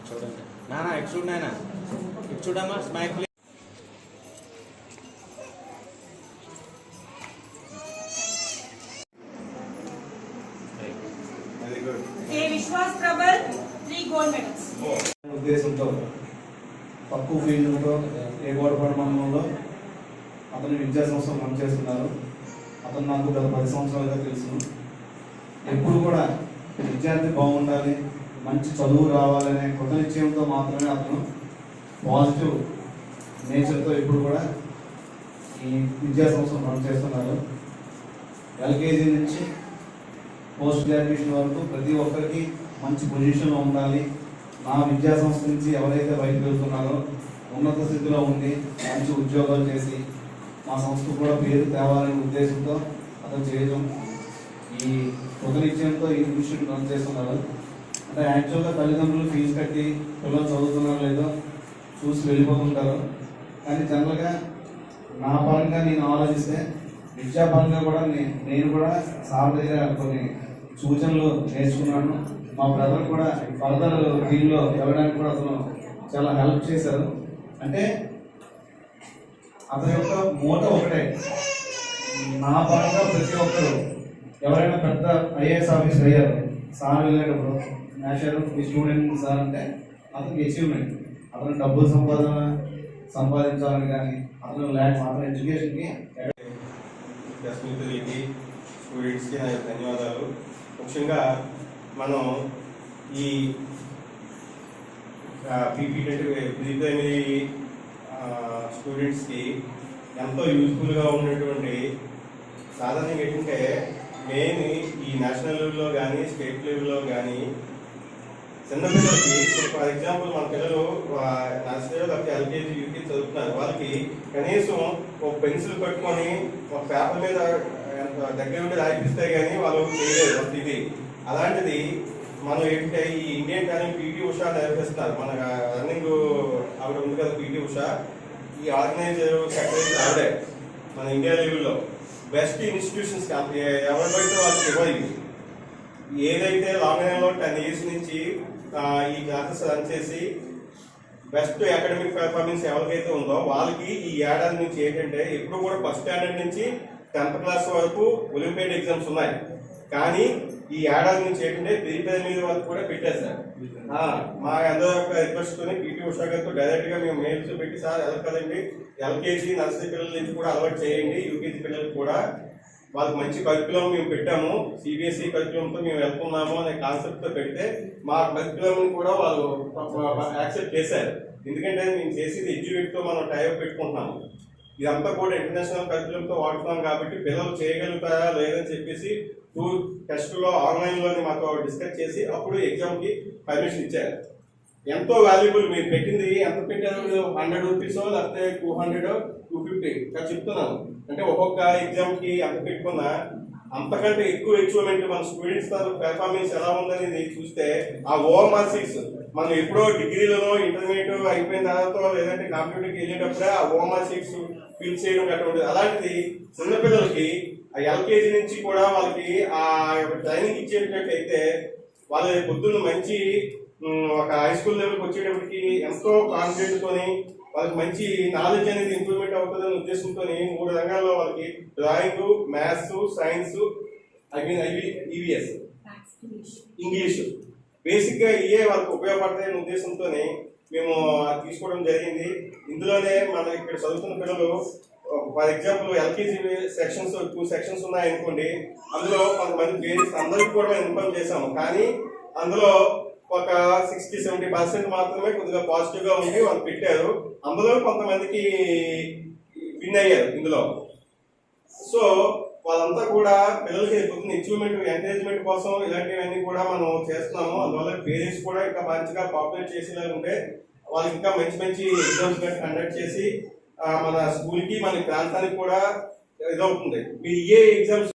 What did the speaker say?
చూడండి నానా ఇటు చూడు నాయన ఇటు చూడమ్మా smile please. Vishwas Prabal 3 gold medals. ఉద్దేశంతో తక్కువ ఫీజులతో ఏగోడపాడు మండలంలో అతను విద్యా సంస్థలు పనిచేస్తున్నారు. అతను నాకు గత 10 సంవత్సరాలుగా తెలుసు. ఎప్పుడు కూడా విద్యార్థి బాగుండాలి, మంచి చదువు రావాలనే కృత నిశ్చయంతో మాత్రమే అతను పాజిటివ్ నేచర్తో ఎప్పుడు కూడా ఈ విద్యా సంస్థలు పనిచేస్తున్నారు. ఎల్కేజీ నుంచి పోస్ట్ గ్రాడ్యుయేషన్ వరకు ప్రతి ఒక్కరికి మంచి పొజిషన్లో ఉండాలి. నా విద్యా సంస్థ నుంచి ఎవరైతే బయటకు వెళ్తున్నారో ఉన్నత స్థితిలో ఉండి మంచి ఉద్యోగాలు చేసి మా సంస్థ కూడా పేరు తేవాలనే ఉద్దేశంతో అతను చేయడం ఈ కృత నిశ్చయంతో ఈ ఇన్స్టిట్యూట్ రన్ చేస్తున్నారు. అంటే యాక్చువల్గా తల్లిదండ్రులు ఫీజు కట్టి పిల్లలు చదువుతున్నారో లేదో చూసి వెళ్ళిపోతుంటారు. కానీ జనరల్గా నా పరంగా నేను ఆలోచిస్తే విద్యాపరంగా కూడా నేను కూడా సార్ దగ్గర కొన్ని సూచనలు నేర్చుకున్నాను. మా బ్రదర్ కూడా ఫర్దర్ ఫీల్డ్లో వెళ్ళడానికి కూడా అతను చాలా హెల్ప్ చేశారు. అంటే అతని యొక్క మోటో ఒకటే, నా పరంగా ప్రతి ఒక్కరు ఎవరైనా పెద్ద ఐఏఎస్ ఆఫీసర్ అయ్యారు, సార్ వెళ్ళేటప్పుడు నేషనల్ ఈ స్టూడెంట్ సార్ అంటే అతనికి అచీవ్మెంట్. అతను డబ్బులు సంపాదించాలని కానీ అతను అతని ఎడ్యుకేషన్కి స్నేహితులకి స్టూడెంట్స్కి నా ధన్యవాదాలు. ముఖ్యంగా మనం ఈ ప్రీ ప్రైమరీ స్టూడెంట్స్కి ఎంతో యూజ్ఫుల్గా ఉన్నటువంటి సాధారణంగా ఏంటంటే మెయిన్ ఈ నేషనల్ లెవెల్లో కానీ స్టేట్ లెవెల్లో కానీ చిన్నపిల్లలకి ఫర్ ఎగ్జాంపుల్ మన పిల్లలు నేషనల్ లేకపోతే ఎల్కేజీ యూకేజీ చదువుతున్నారు. వాళ్ళకి కనీసం ఒక పెన్సిల్ పట్టుకొని ఒక పేపర్ మీద దగ్గర ఉండి రాయిపిస్తే కానీ వాళ్ళు చేయలేదు అంత ఇది. అలాంటిది మనం ఏంటంటే ఈ ఇండియన్ టాలెంట్ పీటీ ఉషా నిర్వహిస్తున్నారు. మన రన్నింగ్ ఆవిడ ఉంది కదా పీటీ ఉషా, ఈ ఆర్గనైజర్ సెక్రటరీ ఆవిడే మన ఇండియా లెవెల్లో బెస్ట్ ఇన్స్టిట్యూషన్స్ ఎవరి బయట వాళ్ళకి ఇవ్వాలి. ఏదైతే లాంగ్ లైన్లో 10 years నుంచి ఈ క్లాసెస్ రన్ చేసి బెస్ట్ అకాడమిక్ పెర్ఫార్మెన్స్ ఎవరికైతే ఉందో వాళ్ళకి ఈ ఏడాది నుంచి ఏంటంటే ఎప్పుడు కూడా ఫస్ట్ స్టాండర్డ్ నుంచి 10th క్లాస్ వరకు ఒలింపియాడ్ ఎగ్జామ్స్ ఉన్నాయి. కానీ ఈ ఏడాది నుంచి ఏంటంటే ప్రీ ప్రైమరీ వరకు కూడా పెట్టేశారు. మా అందరూ యొక్క రిక్వెస్ట్ తోని పీటీ ఉషా గారితో డైరెక్ట్ గా మేము మెయిల్స్ పెట్టి సార్ ఎలా కదండి ఎల్కేజీ నర్సరీ పిల్లల నుంచి కూడా అలవాటు చేయండి, యూకేజీ పిల్లలకు కూడా వాళ్ళకి మంచి కరికులం మేము పెట్టాము, సిబిఎస్ఈ కరికులంతో మేము వెళ్తున్నాము అనే కాన్సెప్ట్తో పెడితే మా కరికులం కూడా వాళ్ళు యాక్సెప్ట్ చేశారు. ఎందుకంటే మేము చేసేది ఎడ్యుకేట్తో మనం టైప్ పెట్టుకుంటున్నాము. ఇదంతా కూడా ఇంటర్నేషనల్ కరికులంతో వాడుతున్నాం కాబట్టి పిల్లలు చేయగలుగుతారా లేదని చెప్పేసి 2 టెస్టులో ఆన్లైన్లోని మాతో డిస్కస్ చేసి అప్పుడు ఎగ్జామ్కి పర్మిషన్ ఇచ్చారు. ఎంతో వాల్యుబుల్. మీరు పెట్టింది ఎంత పెట్టారు, 100 రూపీసో లేకపోతే 200, 250 ఇక్కడ చెప్తున్నాను. అంటే ఒక్కొక్క ఎగ్జామ్కి ఎంత పెట్టుకున్నా అంతకంటే ఎక్కువ అచీవ్మెంట్ మన స్టూడెంట్స్ పెర్ఫార్మెన్స్ ఎలా ఉందనేది చూస్తే ఆ ఓఎంఆర్ షీట్స్ మనం ఎప్పుడో డిగ్రీలలో ఇంటర్మీడియట్ అయిపోయిన తర్వాత లేదంటే కంప్యూటర్కి వెళ్ళేటప్పుడే ఆ ఓఎంఆర్ షీట్స్ ఫిల్ చేయడం అటువంటిది. అలాంటిది చిన్నపిల్లలకి ఆ ఎల్కేజీ నుంచి కూడా వాళ్ళకి ఆ ట్రైనింగ్ ఇచ్చేటట్టయితే వాళ్ళ పొద్దున్న మంచి ఒక హై స్కూల్ లెవెల్కి వచ్చేటప్పటికి ఎంతో కాన్ఫిడెంట్ తోని వాళ్ళకి మంచి నాలెడ్జ్ అనేది ఇంప్రూవ్మెంట్ అవుతుందనే ఉద్దేశంతో 3 రంగాల్లో వాళ్ళకి drawing, maths, science, EVS, English బేసిక్గా ఇవే వాళ్ళకి ఉపయోగపడతాయనే ఉద్దేశంతోనే మేము తీసుకోవడం జరిగింది. ఇందులోనే మన ఇక్కడ చదువుతున్న పిల్లలు for example LKG sections 2 sections ఉన్నాయనుకోండి, అందులో కొంతమంది పేరెంట్స్ అందరికీ కూడా ఇన్ఫార్మ్ చేశాము. కానీ అందులో ఒక 60-70% మాత్రమే కొద్దిగా పాజిటివ్ గా ఉండి వాళ్ళు పెట్టారు. అందులో కొంతమందికి విన్ అయ్యారు ఇందులో. సో వాళ్ళంతా కూడా పిల్లలకి పొద్దున్న అచీవ్మెంట్ ఎంకరేజ్మెంట్ కోసం ఇలాంటివన్నీ కూడా మనం చేస్తున్నాము. అందువల్ల పేరెంట్స్ కూడా ఇంకా మంచిగా పాపులేట్ చేసేలా ఉంటే వాళ్ళకి ఇంకా మంచి మంచి ఎగ్జామ్స్ కండక్ట్ చేసి మన స్కూల్ కి మన ప్రాంతానికి కూడా ఇదవుతుంది. మీరు ఏ ఎగ్జామ్స్